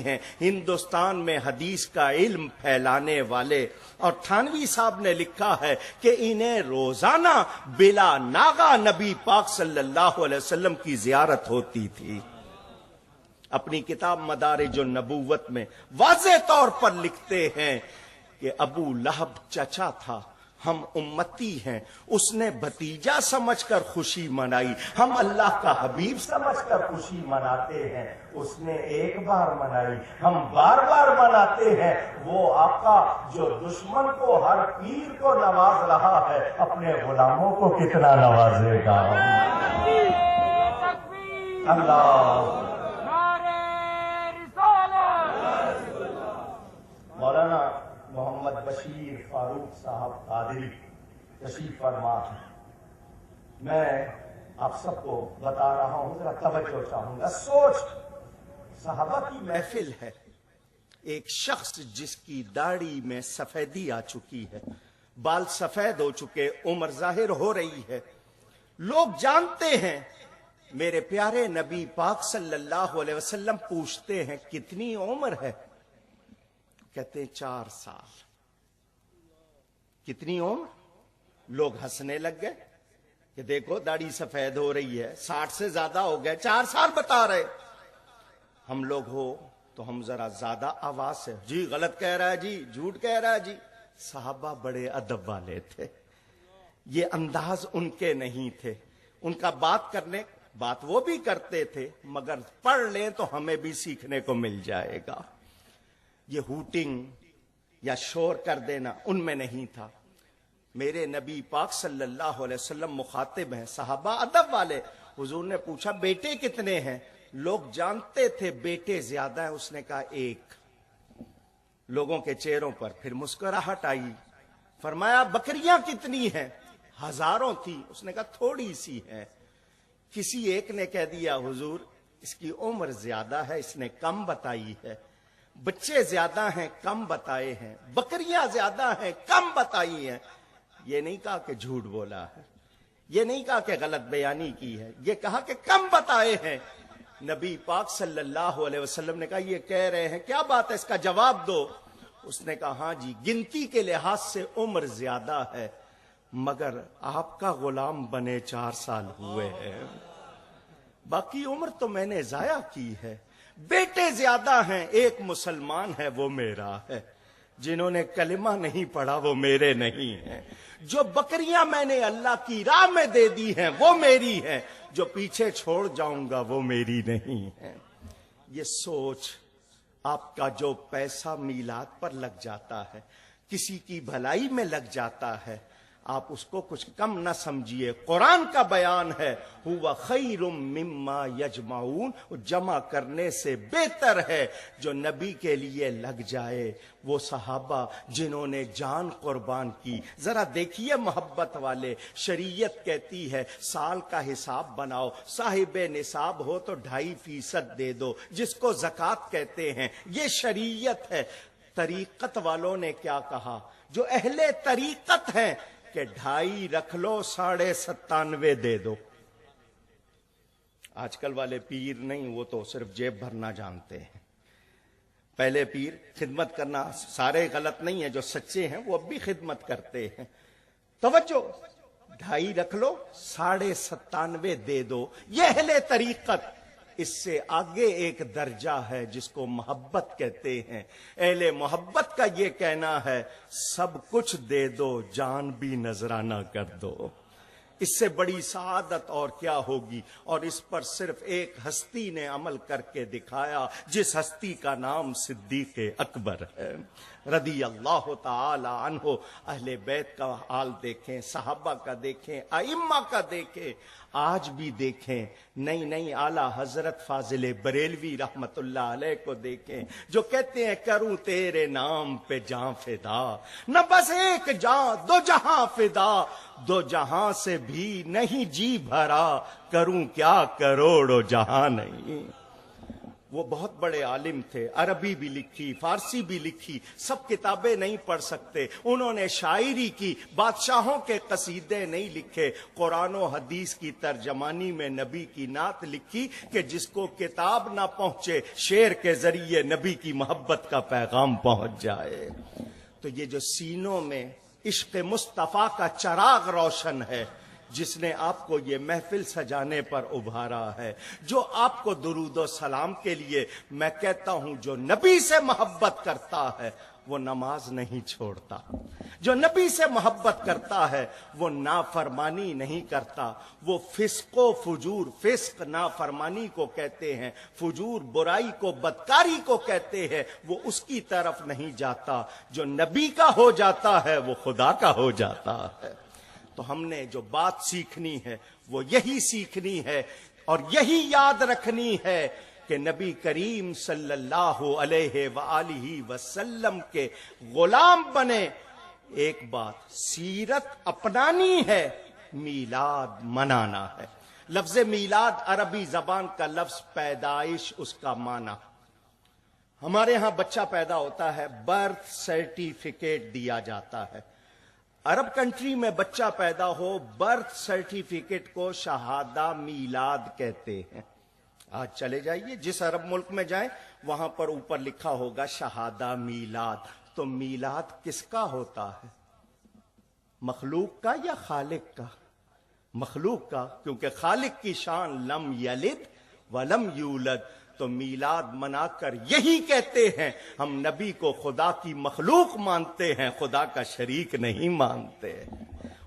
ہیں ہندوستان میں حدیث کا علم پھیلانے والے، اور تھانوی صاحب نے لکھا ہے کہ انہیں روزانہ بلا ناغہ نبی پاک صلی اللہ علیہ وسلم کی زیارت ہوتی تھی۔ اپنی کتاب مدارج النبوت میں واضح طور پر لکھتے ہیں کہ ابو لہب چچا تھا، ہم امتی ہیں، اس نے بھتیجا سمجھ کر خوشی منائی، ہم اللہ کا حبیب سمجھ کر خوشی مناتے ہیں، اس نے ایک بار منائی، ہم بار بار مناتے ہیں۔ وہ آقا جو دشمن کو ہر پیر کو نواز رہا ہے، اپنے غلاموں کو کتنا نوازے گا۔ اللہ مولانا محمد بشیر فاروق صاحب قادری تشریف فرما ہے۔ میں آپ سب کو بتا رہا ہوں، ذرا توجہ چاہوں گا۔ سوچ، صحابہ کی محفل ہے، ایک شخص جس کی داڑھی میں سفیدی آ چکی ہے، بال سفید ہو چکے، عمر ظاہر ہو رہی ہے، لوگ جانتے ہیں۔ میرے پیارے نبی پاک صلی اللہ علیہ وسلم پوچھتے ہیں کتنی عمر ہے؟ کہتے ہیں 4 سال۔ کتنی عمر؟ لوگ ہنسنے لگ گئے کہ دیکھو داڑھی سفید ہو رہی ہے، 60 سے زیادہ ہو گئے، 4 سال بتا رہے۔ ہم لوگ ہو تو ہم ذرا زیادہ آواز سے، جی غلط کہہ رہا ہے جی، جھوٹ کہہ رہا ہے جی۔ صحابہ بڑے ادب والے تھے، یہ انداز ان کے نہیں تھے، ان کا بات کرنے، بات وہ بھی کرتے تھے مگر پڑھ لیں تو ہمیں بھی سیکھنے کو مل جائے گا۔ یہ ہوٹنگ یا شور کر دینا ان میں نہیں تھا۔ میرے نبی پاک صلی اللہ علیہ وسلم مخاطب ہیں، صحابہ ادب والے۔ حضور نے پوچھا بیٹے کتنے ہیں؟ لوگ جانتے تھے بیٹے زیادہ ہیں، اس نے کہا 1۔ لوگوں کے چہروں پر پھر مسکراہٹ آئی۔ فرمایا بکریاں کتنی ہیں؟ ہزاروں تھی، اس نے کہا تھوڑی سی ہیں۔ کسی ایک نے کہہ دیا حضور اس کی عمر زیادہ ہے، اس نے کم بتائی ہے، بچے زیادہ ہیں کم بتائے ہیں، بکریاں زیادہ ہیں کم بتائی ہیں۔ یہ نہیں کہا کہ جھوٹ بولا ہے، یہ نہیں کہا کہ غلط بیانی کی ہے، یہ کہا کہ کم بتائے ہیں۔ نبی پاک صلی اللہ علیہ وسلم نے کہا یہ کہہ رہے ہیں کیا بات ہے، اس کا جواب دو۔ اس نے کہا ہاں جی، گنتی کے لحاظ سے عمر زیادہ ہے مگر آپ کا غلام بنے 4 سال ہوئے ہیں، باقی عمر تو میں نے ضائع کی ہے۔ بیٹے زیادہ ہیں، ایک مسلمان ہے وہ میرا ہے، جنہوں نے کلمہ نہیں پڑھا وہ میرے نہیں ہیں، جو بکریاں میں نے اللہ کی راہ میں دے دی ہیں وہ میری ہیں، جو پیچھے چھوڑ جاؤں گا وہ میری نہیں ہیں۔ یہ سوچ، آپ کا جو پیسہ میلاد پر لگ جاتا ہے، کسی کی بھلائی میں لگ جاتا ہے، آپ اس کو کچھ کم نہ سمجھیے۔ قرآن کا بیان ہے ہوا خیر مما یجمعون، جمع کرنے سے بہتر ہے جو نبی کے لیے لگ جائے۔ وہ صحابہ جنہوں نے جان قربان کی، ذرا دیکھیے محبت والے، شریعت کہتی ہے سال کا حساب بناؤ، صاحب نصاب ہو تو 2.5% دے دو، جس کو زکوٰۃ کہتے ہیں، یہ شریعت ہے۔ طریقت والوں نے کیا کہا؟ جو اہل طریقت ہیں کہ 2.5 رکھ لو، 97.5 دے دو۔ آج کل والے پیر نہیں، وہ تو صرف جیب بھرنا جانتے ہیں۔ پہلے پیر خدمت کرنا، سارے غلط نہیں ہیں، جو سچے ہیں وہ اب بھی خدمت کرتے ہیں۔ توجہ، 2.5 رکھ لو، 97.5 دے دو، یہ اہل طریقت۔ اس سے آگے ایک درجہ ہے جس کو محبت کہتے ہیں۔ اہل محبت کا یہ کہنا ہے سب کچھ دے دو، جان بھی نذرانہ کر دو۔ اس سے بڑی سعادت اور کیا ہوگی؟ اور اس پر صرف ایک ہستی نے عمل کر کے دکھایا، جس ہستی کا نام صدیق اکبر ہے رضی اللہ تعالی عنہ۔ اہل بیت کا حال دیکھیں، صحابہ کا دیکھیں، ائمہ کا دیکھیں، آج بھی دیکھیں، نہیں اعلیٰ حضرت فاضل بریلوی رحمت اللہ علیہ کو دیکھیں، جو کہتے ہیں کروں تیرے نام پہ جاں فدا، نہ بس ایک جاں 2 جہاں فدا، 2 جہاں سے بھی نہیں جی بھرا، کروں کیا کروڑوں جہاں نہیں۔ وہ بہت بڑے عالم تھے، عربی بھی لکھی، فارسی بھی لکھی، سب کتابیں نہیں پڑھ سکتے، انہوں نے شاعری کی، بادشاہوں کے قصیدے نہیں لکھے، قرآن و حدیث کی ترجمانی میں نبی کی نعت لکھی کہ جس کو کتاب نہ پہنچے شعر کے ذریعے نبی کی محبت کا پیغام پہنچ جائے۔ تو یہ جو سینوں میں عشق مصطفیٰ کا چراغ روشن ہے، جس نے آپ کو یہ محفل سجانے پر ابھارا ہے، جو آپ کو درود و سلام کے لیے، میں کہتا ہوں جو نبی سے محبت کرتا ہے وہ نماز نہیں چھوڑتا، جو نبی سے محبت کرتا ہے وہ نافرمانی نہیں کرتا، وہ فسق و فجور، فسق نافرمانی کو کہتے ہیں، فجور برائی کو، بدکاری کو کہتے ہیں، وہ اس کی طرف نہیں جاتا، جو نبی کا ہو جاتا ہے وہ خدا کا ہو جاتا ہے۔ تو ہم نے جو بات سیکھنی ہے وہ یہی سیکھنی ہے اور یہی یاد رکھنی ہے کہ نبی کریم صلی اللہ علیہ وآلہ وسلم کے غلام بنے۔ ایک بات سیرت اپنانی ہے، میلاد منانا ہے۔ لفظ میلاد عربی زبان کا لفظ پیدائش، اس کا معنی، ہمارے ہاں بچہ پیدا ہوتا ہے برتھ سرٹیفکیٹ دیا جاتا ہے، عرب کنٹری میں بچہ پیدا ہو برتھ سرٹیفکیٹ کو شہادہ میلاد کہتے ہیں۔ آج چلے جائیے جس عرب ملک میں جائیں وہاں پر اوپر لکھا ہوگا شہادہ میلاد۔ تو میلاد کس کا ہوتا ہے؟ مخلوق کا یا خالق کا؟ مخلوق کا، کیونکہ خالق کی شان لم یلد ولم یولد۔ تو میلاد منا کر یہی کہتے ہیں ہم نبی کو خدا کی مخلوق مانتے ہیں، خدا کا شریک نہیں مانتے،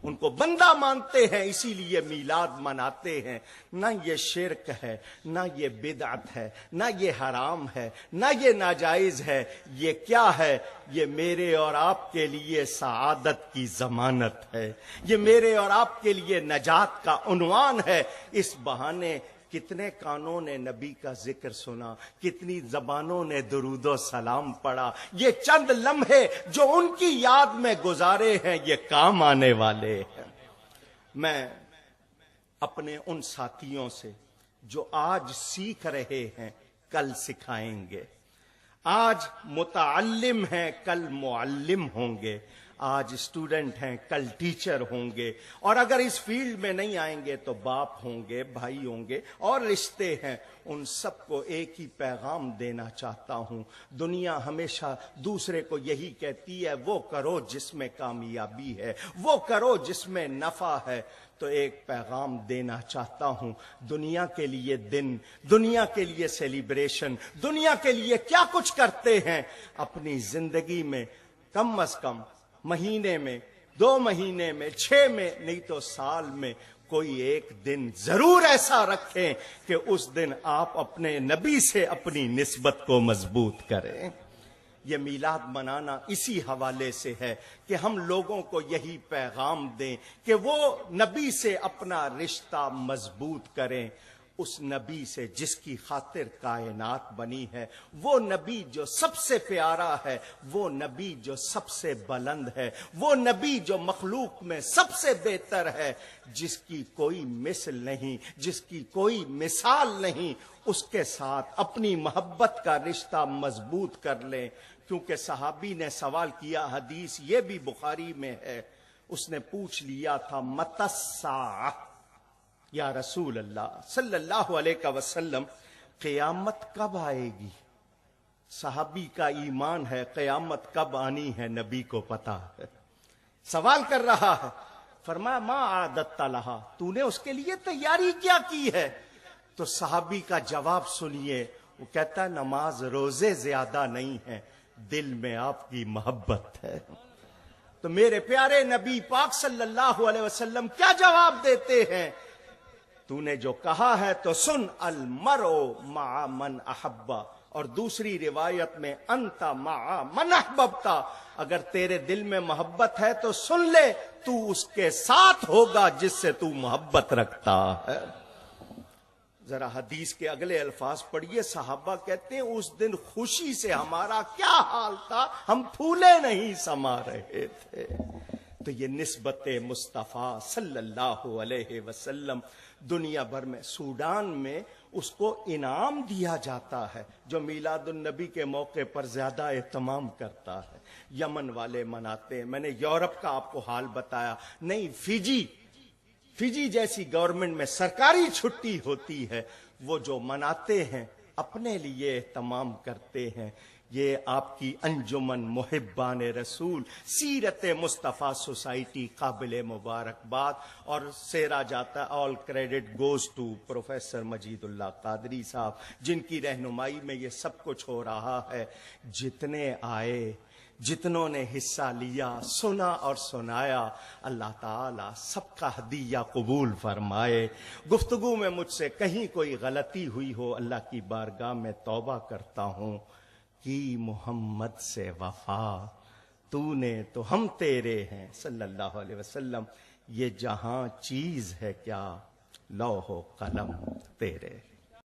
ان کو بندہ مانتے ہیں، اسی لیے میلاد مناتے ہیں۔ نہ یہ شرک ہے، نہ یہ بدعت ہے، نہ یہ حرام ہے، نہ یہ ناجائز ہے، یہ کیا ہے؟ یہ میرے اور آپ کے لیے سعادت کی ضمانت ہے، یہ میرے اور آپ کے لیے نجات کا عنوان ہے۔ اس بہانے کتنے کانوں نے نبی کا ذکر سنا، کتنی زبانوں نے درود و سلام پڑھا، یہ چند لمحے جو ان کی یاد میں گزارے ہیں یہ کام آنے والے ہیں۔ میں اپنے ان ساتھیوں سے جو آج سیکھ رہے ہیں کل سکھائیں گے، آج متعلم ہیں کل معلم ہوں گے، آج اسٹوڈنٹ ہیں کل ٹیچر ہوں گے، اور اگر اس فیلڈ میں نہیں آئیں گے تو باپ ہوں گے، بھائی ہوں گے، اور رشتے ہیں۔ ان سب کو ایک ہی پیغام دینا چاہتا ہوں۔ دنیا ہمیشہ دوسرے کو یہی کہتی ہے وہ کرو جس میں کامیابی ہے، وہ کرو جس میں نفع ہے۔ تو ایک پیغام دینا چاہتا ہوں، دنیا کے لیے دن، دنیا کے لیے سیلیبریشن، دنیا کے لیے کیا کچھ کرتے ہیں، اپنی زندگی میں کم از کم مہینے میں، 2 مہینے میں، 6 میں، نہیں تو سال میں کوئی ایک دن ضرور ایسا رکھیں کہ اس دن آپ اپنے نبی سے اپنی نسبت کو مضبوط کریں۔ یہ میلاد منانا اسی حوالے سے ہے کہ ہم لوگوں کو یہی پیغام دیں کہ وہ نبی سے اپنا رشتہ مضبوط کریں، اس نبی سے جس کی خاطر کائنات بنی ہے، وہ نبی جو سب سے پیارا ہے، وہ نبی جو سب سے بلند ہے، وہ نبی جو مخلوق میں سب سے بہتر ہے، جس کی کوئی مثل نہیں، جس کی کوئی مثال نہیں، اس کے ساتھ اپنی محبت کا رشتہ مضبوط کر لیں۔ کیونکہ صحابی نے سوال کیا، حدیث یہ بھی بخاری میں ہے، اس نے پوچھ لیا تھا متی الساعہ، یا رسول اللہ صلی اللہ علیہ وسلم قیامت کب آئے گی؟ صحابی کا ایمان ہے قیامت کب آنی ہے نبی کو پتا ہے، سوال کر رہا ہے۔ فرمایا ما عادت لہا، تو نے اس کے لیے تیاری کیا کی ہے؟ تو صحابی کا جواب سنیے، وہ کہتا ہے نماز روزے زیادہ نہیں ہے، دل میں آپ کی محبت ہے۔ تو میرے پیارے نبی پاک صلی اللہ علیہ وسلم کیا جواب دیتے ہیں؟ تو نے جو کہا ہے تو سن، المرء مع من احبا، اور دوسری روایت میں انت مع من احببتا، اگر تیرے دل میں محبت ہے تو سن لے، تو اس کے ساتھ ہوگا جس سے تو محبت رکھتا ہے۔ ذرا حدیث کے اگلے الفاظ پڑھیے، صحابہ کہتے ہیں اس دن خوشی سے ہمارا کیا حال تھا، ہم پھولے نہیں سما رہے تھے۔ تو یہ نسبت مصطفیٰ صلی اللہ علیہ وسلم دنیا بھر میں، سوڈان میں اس کو انعام دیا جاتا ہے جو میلاد النبی کے موقع پر زیادہ اہتمام کرتا ہے۔ یمن والے مناتے ہیں، میں نے یورپ کا آپ کو حال بتایا، نہیں فیجی جیسی گورنمنٹ میں سرکاری چھٹی ہوتی ہے، وہ جو مناتے ہیں اپنے لیے اہتمام کرتے ہیں۔ یہ آپ کی انجمن محبان رسول سیرت مصطفیٰ سوسائٹی قابل مبارکباد، اور سیرا جاتا all credit goes to professor Majeed Ullah Qadri sahab, جن کی رہنمائی میں یہ سب کچھ ہو رہا ہے۔ جتنے آئے، جتنوں نے حصہ لیا، سنا اور سنایا، اللہ تعالیٰ سب کا ہدیہ قبول فرمائے۔ گفتگو میں مجھ سے کہیں کوئی غلطی ہوئی ہو، اللہ کی بارگاہ میں توبہ کرتا ہوں۔ کی محمد سے وفا، تو نے تو ہم تیرے ہیں صلی اللہ علیہ وسلم، یہ جہاں چیز ہے کیا، لوح و قلم تیرے۔